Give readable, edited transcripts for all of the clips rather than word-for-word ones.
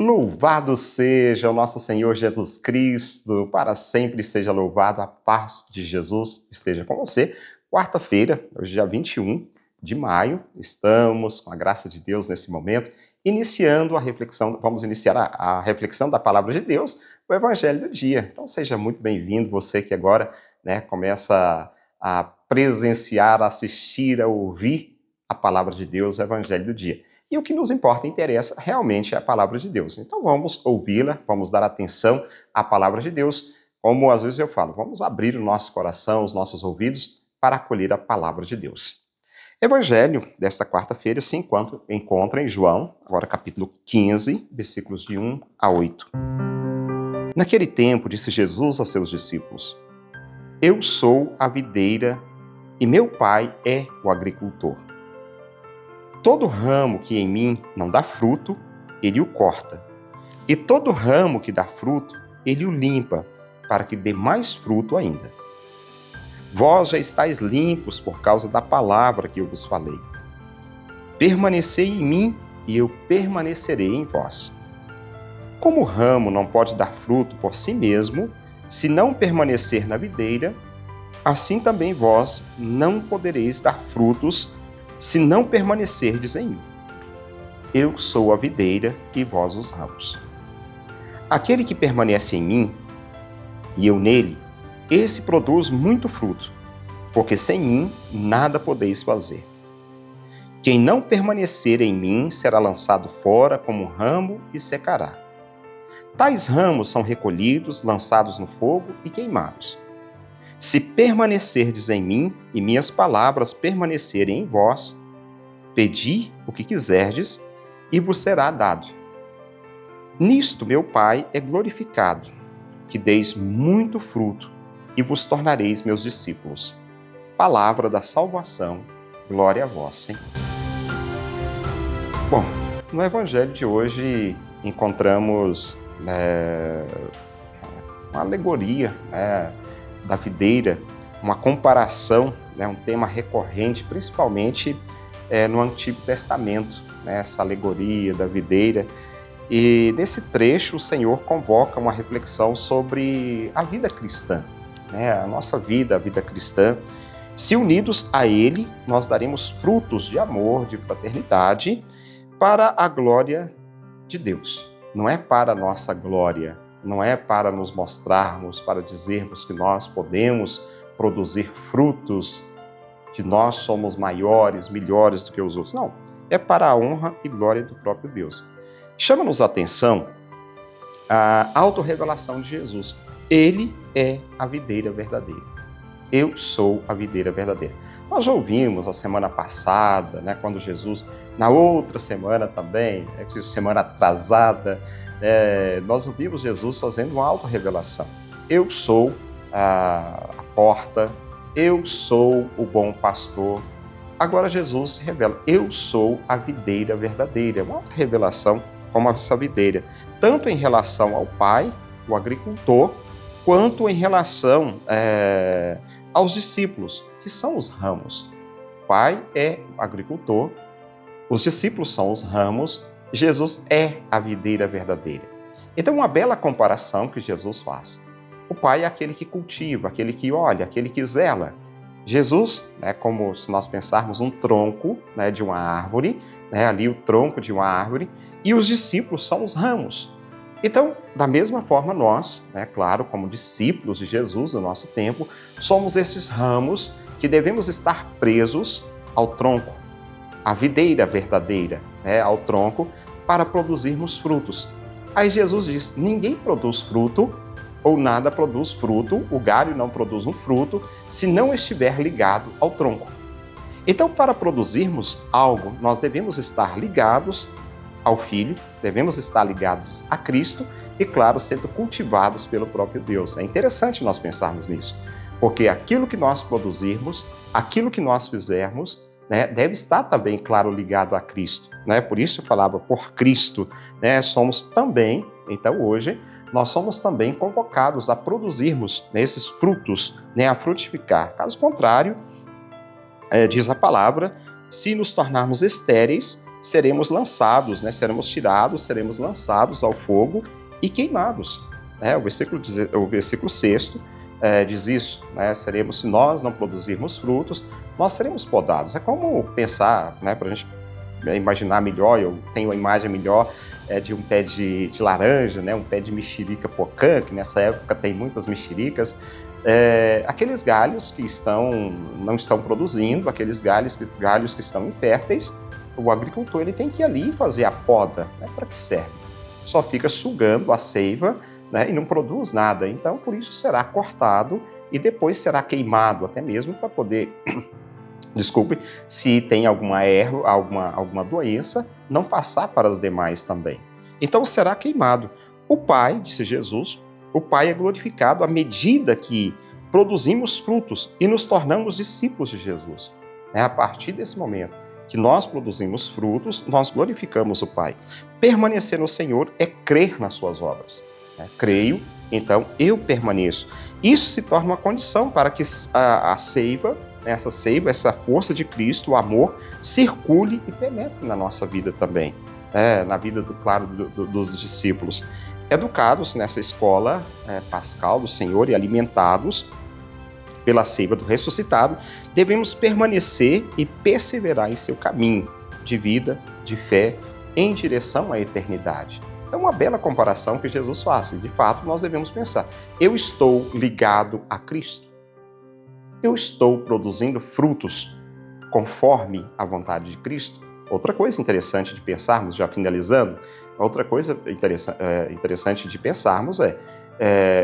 Louvado seja o nosso Senhor Jesus Cristo, para sempre seja louvado, a paz de Jesus esteja com você. Quarta-feira, hoje dia 21 de maio, estamos, com a graça de Deus nesse momento, iniciando a reflexão, vamos iniciar a reflexão da Palavra de Deus, o Evangelho do Dia. Então seja muito bem-vindo, você que agora começa a presenciar, a assistir, a ouvir a Palavra de Deus, o Evangelho do Dia. E o que nos importa e interessa realmente é a Palavra de Deus. Então vamos ouvi-la, vamos dar atenção à Palavra de Deus. Como às vezes eu falo, vamos abrir o nosso coração, os nossos ouvidos para acolher a Palavra de Deus. Evangelho desta quarta-feira se encontra em João, agora capítulo 15, versículos de 1 a 8. Naquele tempo disse Jesus a seus discípulos: Eu sou a videira e meu Pai é o agricultor. Todo ramo que em mim não dá fruto, ele o corta. E todo ramo que dá fruto, ele o limpa, para que dê mais fruto ainda. Vós já estáis limpos por causa da palavra que eu vos falei. Permanecei em mim e eu permanecerei em vós. Como o ramo não pode dar fruto por si mesmo, se não permanecer na videira, assim também vós não podereis dar frutos se não permanecerdes em mim. Eu sou a videira e vós os ramos. Aquele que permanece em mim e eu nele, esse produz muito fruto, porque sem mim nada podeis fazer. Quem não permanecer em mim será lançado fora como um ramo e secará. Tais ramos são recolhidos, lançados no fogo e queimados. Se permanecerdes em mim e minhas palavras permanecerem em vós, pedi o que quiserdes e vos será dado. Nisto meu Pai é glorificado, que deis muito fruto e vos tornareis meus discípulos. Palavra da salvação, glória a vós, Senhor. Bom, no Evangelho de hoje encontramos uma alegoria da videira, uma comparação, um tema recorrente, principalmente no Antigo Testamento, essa alegoria da videira. E nesse trecho o Senhor convoca uma reflexão sobre a vida cristã, a nossa vida, a vida cristã. Se unidos a Ele, nós daremos frutos de amor, de fraternidade, para a glória de Deus. Não é para a nossa glória, não é para nos mostrarmos, para dizermos que nós podemos produzir frutos, que nós somos maiores, melhores do que os outros. Não, é para a honra e glória do próprio Deus. Chama-nos a atenção a autorrevelação de Jesus. Ele é a videira verdadeira. Eu sou a videira verdadeira. Nós já ouvimos a semana passada, quando Jesus, na outra semana também, semana atrasada, nós ouvimos Jesus fazendo uma autorrevelação. Eu sou a porta, eu sou o bom pastor. Agora Jesus se revela, eu sou a videira verdadeira. Uma revelação como essa videira, tanto em relação ao Pai, o agricultor, quanto em relação aos discípulos, que são os ramos. O Pai é o agricultor, os discípulos são os ramos, Jesus é a videira verdadeira. Então, uma bela comparação que Jesus faz. O Pai é aquele que cultiva, aquele que olha, aquele que zela. Jesus, como se nós pensarmos um tronco de uma árvore, ali o tronco de uma árvore, e os discípulos são os ramos. Então, da mesma forma, nós, claro, como discípulos de Jesus do nosso tempo, somos esses ramos que devemos estar presos ao tronco, à videira verdadeira, ao tronco, para produzirmos frutos. Aí Jesus diz, ninguém produz fruto, ou nada produz fruto, o galho não produz um fruto, se não estiver ligado ao tronco. Então, para produzirmos algo, nós devemos estar ligados ao Filho, devemos estar ligados a Cristo e, claro, sendo cultivados pelo próprio Deus. É interessante nós pensarmos nisso, porque aquilo que nós produzirmos, aquilo que nós fizermos, deve estar também, claro, ligado a Cristo. Por isso eu falava, por Cristo, somos também, então hoje, nós somos também convocados a produzirmos esses frutos, a frutificar. Caso contrário, diz a palavra, se nos tornarmos estéreis, seremos lançados, né? Seremos tirados, seremos lançados ao fogo e queimados. O versículo 6 diz isso, né? Se nós não produzirmos frutos, nós seremos podados. É como pensar, né, para a gente imaginar melhor, eu tenho uma imagem melhor de um pé de laranja, né, um pé de mexerica pocã, que nessa época tem muitas mexericas, aqueles galhos que não estão produzindo, aqueles galhos que estão inférteis, o agricultor ele tem que ir ali fazer a poda, né, para que serve? Só fica sugando a seiva, né, e não produz nada, então por isso será cortado e depois será queimado até mesmo para poder... Desculpe, se tem alguma erva, alguma doença, não passar para as demais também. Então será queimado. O Pai, disse Jesus, o Pai é glorificado à medida que produzimos frutos e nos tornamos discípulos de Jesus. É a partir desse momento que nós produzimos frutos, nós glorificamos o Pai. Permanecer no Senhor é crer nas suas obras. Creio, então eu permaneço. Isso se torna uma condição para que a seiva, essa força de Cristo, o amor, circule e penetre na nossa vida também, na vida, dos discípulos. Educados nessa escola pascal do Senhor e alimentados pela seiva do ressuscitado, devemos permanecer e perseverar em seu caminho de vida, de fé, em direção à eternidade. É uma bela comparação que Jesus faz. De fato, nós devemos pensar, eu estou ligado a Cristo? Eu estou produzindo frutos conforme a vontade de Cristo? Outra coisa interessante de pensarmos, já finalizando, outra coisa interessante de pensarmos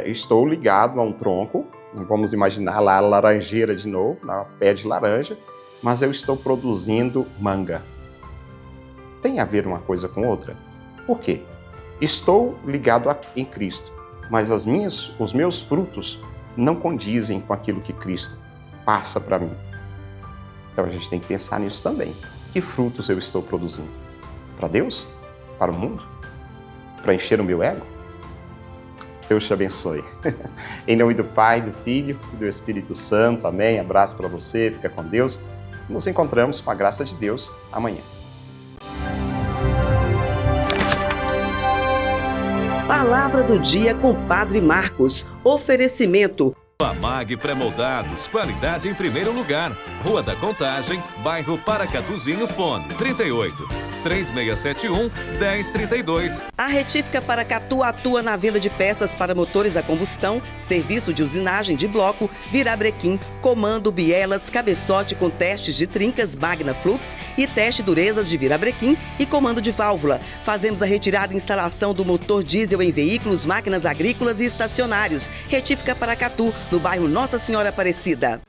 estou ligado a um tronco, vamos imaginar lá a laranjeira de novo, na pé de laranja, mas eu estou produzindo manga. Tem a ver uma coisa com outra? Por quê? Estou ligado em Cristo, mas os meus frutos não condizem com aquilo que Cristo passa para mim. Então a gente tem que pensar nisso também. Que frutos eu estou produzindo? Para Deus? Para o mundo? Para encher o meu ego? Deus te abençoe. Em nome do Pai, do Filho e do Espírito Santo. Amém. Abraço para você, fica com Deus. Nos encontramos, com a graça de Deus, amanhã. Palavra do dia com Padre Marcos. Oferecimento. Amag Pré-Moldados, qualidade em primeiro lugar. Rua da Contagem, bairro Paracatuzinho, fone 38 3671 1032. A Retífica Paracatu atua na venda de peças para motores a combustão, serviço de usinagem de bloco, virabrequim, comando, bielas, cabeçote com testes de trincas, Magna Flux e teste durezas de virabrequim e comando de válvula. Fazemos a retirada e instalação do motor diesel em veículos, máquinas agrícolas e estacionários. Retífica Paracatu, no bairro Nossa Senhora Aparecida.